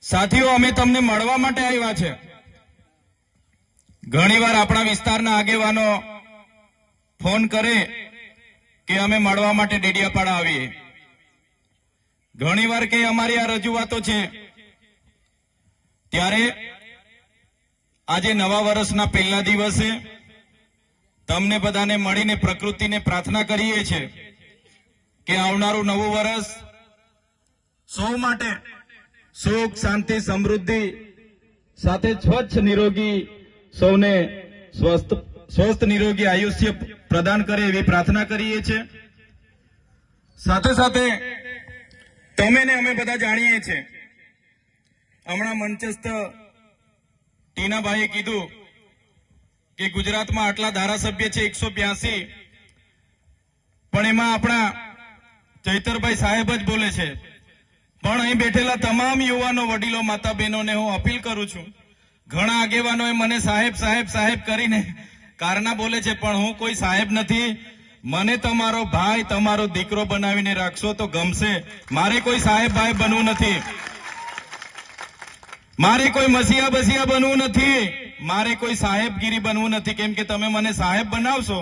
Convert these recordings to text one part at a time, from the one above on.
સાથીઓ, અમે તમને મળવા માટે આવ્યા છે। ઘણીવાર આપણા વિસ્તારના આગેવાનો ફોન કરે કે અમે મળવા માટે ડેડિયાપાડા આવીએ। ઘણીવાર કે અમારી આ રજૂઆતો છે, ત્યારે આજે નવા વર્ષના પહેલા દિવસે તમને બધાને મળીને પ્રકૃતિને પ્રાર્થના કરીએ છીએ કે આવનારું નવું વર્ષ સૌ માટે સુખ, શાંતિ, સમૃદ્ધિ સાથે સ્વચ્છ નિરોગી સૌને સ્વસ્થ નિરોગી આયુષ્ય પ્રદાન કરે એવી પ્રાર્થના કરીએ છીએ। સાથે સાથે તમે ને અમે બધા જાણીએ છીએ, હમણાં મંચસ્થ ટીનાભાઈએ કીધું કે ગુજરાતમાં આટલા ધારાસભ્ય છે 182, પણ એમાં આપણા ચૈતરભાઈ સાહેબ જ બોલે છે। પણ અહીં બેઠેલા તમામ યુવાનો, વડીલો, માતા બહેનોને હું અપીલ કરું છું, ઘણા આગેવાનોએ મને સાહેબ સાહેબ સાહેબ કરીને કારના બોલે છે, પણ હું કોઈ સાહેબ નથી। મને તમારો ભાઈ, તમારો દીકરો બનાવીને રાખશો તો ગમશે। મારે કોઈ સાહેબ ભાઈ બનવું નથી, મારે કોઈ મસીહા બસિયા બનવું નથી, મારે કોઈ સાહેબગીરી બનવું નથી। કેમ કે તમે મને સાહેબ બનાવશો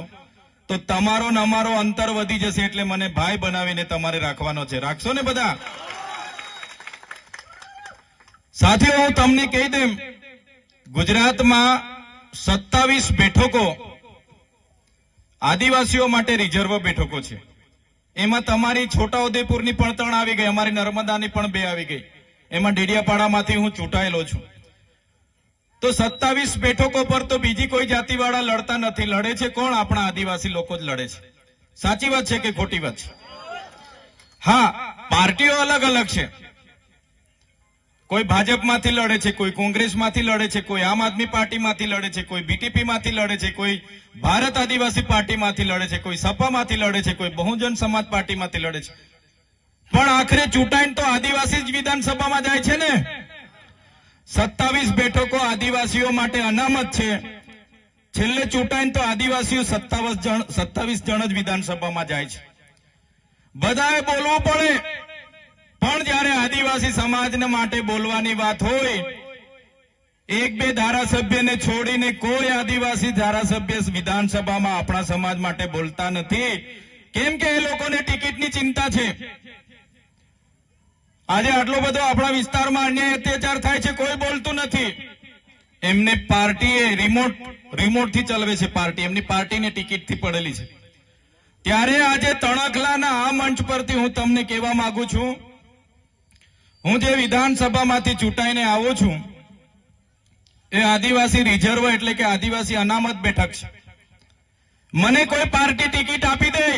તો તમારો ને અમારો અંતર વધી જશે, એટલે મને ભાઈ બનાવીને તમારે રાખવાનો છે। રાખશો ને બધા? સાથીઓ, હું તમને કહી દઉં, ગુજરાતમાં 27 બેઠકો આદિવાસીઓ માટે રિઝર્વ બેઠકો છે। એમાં તમારી છોટાઉદેપુરની પણ 3 આવી ગઈ, અમારી નર્મદાની પણ 2 આવી ગઈ, એમાં ડેડિયાપાડામાંથી હું ચૂંટાયેલો છું। તો 27 બેઠકો પર તો બીજી કોઈ જાતિવાળા લડતા નથી, લડે છે કોણ? આપણા આદિવાસી લોકો જ લડે છે। સાચી વાત છે કે ખોટી વાત છે? હા, પાર્ટીઓ અલગ અલગ છે, કોઈ ભાજપમાંથી લડે છે, કોઈ કોંગ્રેસમાંથી લડે છે, કોઈ આમ આદમી પાર્ટીમાંથી લડે છે, કોઈ બીટીપીમાંથી લડે છે, કોઈ ભારત આદિવાસી પાર્ટીમાંથી લડે છે, કોઈ સપામાંથી લડે છે, કોઈ બહુજન સમાજ પાર્ટીમાંથી લડે છે, પણ આખરે ચૂંટાઈને તો આદિવાસી જ વિધાનસભામાં જાય છે ને। 27 બેઠકો આદિવાસીઓ માટે અનામત છે, છેલ્લે ચૂંટાઈને તો આદિવાસીઓ 27 જણ જ વિધાનસભામાં જાય છે। બધાએ બોલવું પડે, પણ જ્યારે આદિવાસી સમાજને માટે બોલવાની વાત હોય, 1-2 ધારાસભ્યને છોડીને કોઈ આદિવાસી ધારાસભ્ય વિધાનસભામાં આપણા સમાજ માટે બોલતા નથી, કેમ કે એ લોકોને ટિકિટની ચિંતા છે। આજે આટલો બધો આપણા વિસ્તારમાં અન્યાય અત્યાચાર થાય છે, કોઈ બોલતું નથી। એમને પાર્ટીએ રિમોટથી ચલાવે છે, પાર્ટી એમની પાર્ટીની ટિકિટથી પડેલી છે। ત્યારે આજે તણખલાના આ મંચ પરથી હું તમને કહેવા માંગુ છું, હું જે વિધાનસભામાંથી ચૂંટાઈને આવું છું એ આદિવાસી રિઝર્વ એટલે કે આદિવાસી અનામત બેઠક છે। મને કોઈ પાર્ટી ટિકિટ આપી દે,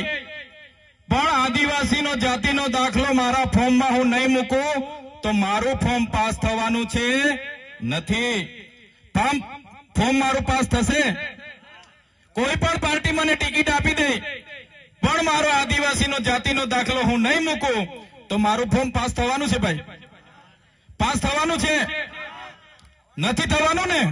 પણ આદિવાસીનો જાતિનો દાખલો મારા ફોર્મમાં હું નહીં મૂકું તો મારું ફોર્મ પાસ થવાનું છે નથી। ફોર્મ મારું પાસ થશે? કોઈ પણ પાર્ટી મને ટિકિટ આપી દે, પણ મારો આદિવાસીનો જાતિનો દાખલો હું નહીં મૂકું તો મારું ફોર્મ પાસ થવાનું છે? ભાઈ, પાસ થવાનું છે? નથી થવાનું ને?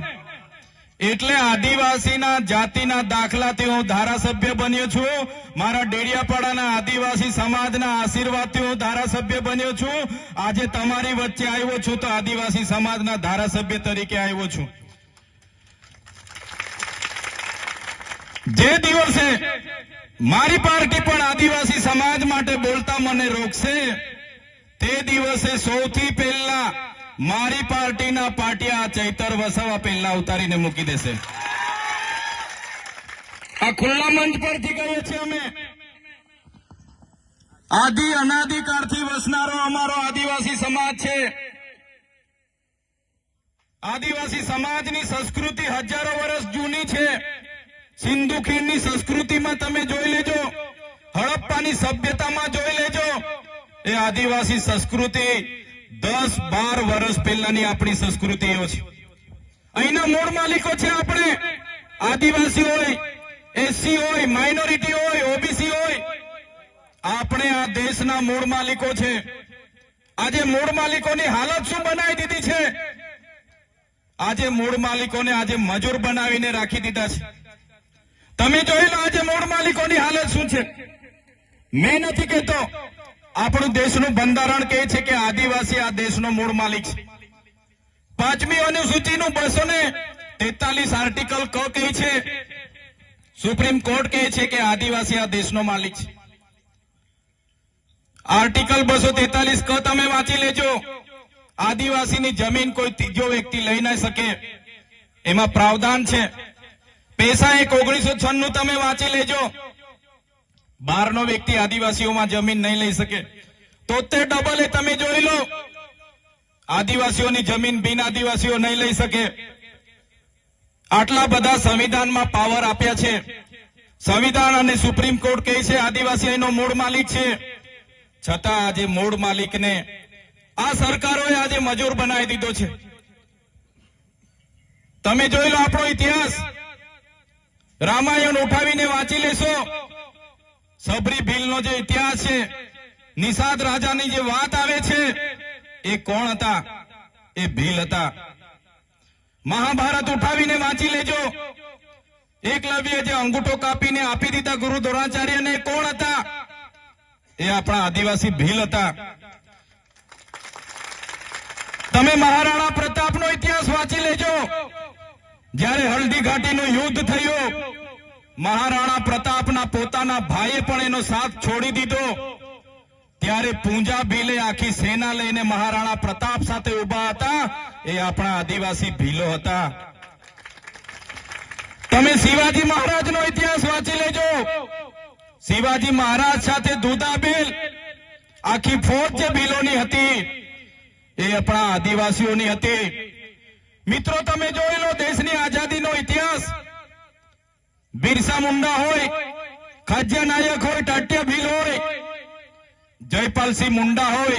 એટલે આદિવાસીના જાતિના દાખલાથી હું ધારાસભ્ય બન્યો છું, મારા ડેડિયાપાડાના આદિવાસી સમાજના આશીર્વાદથી હું ધારાસભ્ય બન્યો છું। આજે તમારી વચ્ચે આવ્યો છું તો આદિવાસી સમાજના ધારાસભ્ય તરીકે આવ્યો છું। જે દિવસે મારી પાર્ટી પણ આદિવાસી સમાજ માટે બોલતા મને રોકશે, તે દિવસે સૌથી પહેલા મારી પાર્ટીના પાટિયા ચૈતર વસાવા પહેલા ઉતારીને મૂકી દેશે। આ ખુલ્લા મંચ પરથી કહીએ છીએ અમે, આદિ અનાદિકાળથી વસનારો અમારો આદિવાસી સમાજ છે। આદિવાસી સમાજની સંસ્કૃતિ હજારો વર્ષ જૂની છે। સિંધુ ખીણની સંસ્કૃતિમાં તમે જોઈ લેજો, હડપ્પાની સભ્યતામાં જોઈ લેજો, એ આદિવાસી સંસ્કૃતિ 10-12 વર્ષ પહેલાની આપણી સંસ્કૃતિઓ છે। અહીંના મૂળ માલિકો છે આપણે, આદિવાસી હોય, એસસી હોય, માઇનોરિટી હોય, ઓબીસી હોય, આપણે આ દેશના મૂળ માલિકો છે। આજે મૂળ માલિકોની હાલત શું બનાવી દીધી છે? આજે મૂળ માલિકોને આજે મજૂર બનાવીને રાખી દીધા છે। તમે જોઈ લો આજે મૂળ માલિકોની હાલત શું છે। મેં નથી કહેતો, આપણું દેશનું બંધારણ કહે છે કે આદિવાસી આ દેશનો મૂળ માલિક છે। પાંચમી અનુસૂચિનું 243 આર્ટિકલ ક કહે છે, સુપ્રીમ કોર્ટ કહે છે કે આદિવાસી આ દેશનો માલિક છે. આર્ટિકલ 243 ક તમે વાંચી લેજો. આદિવાસીની જમીન કોઈ ત્રીજો વ્યક્તિ લઈ ન શકે, એમાં પ્રાવધાન છે. પેશા એક 1996 તમે વાંચી લેજો. 12નો વ્યક્તિ આદિવાસીઓમાં જમીન નહીં લઈ શકે. 73 એ તમે જોઈ લો, આદિવાસીઓની જમીન બિન આદિવાસીઓ નહીં લઈ શકે. આટલા બધા સંવિધાનમાં પાવર આપ્યા છે. સંવિધાન અને સુપ્રીમ કોર્ટ કહે છે આદિવાસી એનો મૂળ માલિક છે. છતાં આજે મૂળ માલિકને આ સરકારોએ આજે મજૂર બનાવી દીધો છે. તમે જોઈ લો આપણો ઇતિહાસ, રામાયણ ઉઠાવીને વાંચી લેશો. સબરી ભીલનો જે ઇતિહાસ છે, નિષાદ રાજાની જે વાત આવે છે, એ કોણ હતા? એ ભીલ હતા. મહાભારત ઉઠાવીને વાંચી લેજો. એકલવ્ય જે અંગૂઠો કાપીને આપી દીધા ગુરુ દ્રોણાચાર્યને, કોણ હતા? એ આપણા આદિવાસી ભીલ હતા. તમે મહારાણા પ્રતાપનો ઇતિહાસ વાંચી લેજો. જ્યારે હલ્દી ઘાટીનું યુદ્ધ થયું, મહારાણા પ્રતાપના પોતાના ભાઈએ પણ એનો સાથ છોડી દીધો. ત્યારે પૂંજા ભીલે આખી સેના લઈને મહારાણા પ્રતાપ સાથે ઉભા હતા. એ આપણા આદિવાસી ભીલો હતા. તમે શિવાજી મહારાજનો ઇતિહાસ વાંચી લેજો. શિવાજી મહારાજ સાથે દુધાબેલ, આખી ફોજ જે ભીલોની હતી, એ આપણા આદિવાસીઓની હતી. મિત્રો તમે જોઈ લો દેશની આઝાદીનો ઇતિહાસ. બિરસા મુંડા હોય, ખાજ્યા નાયક હોય, ટાટિયા ભીલ હોય, જયપાલસિંહ મુંડા હોય,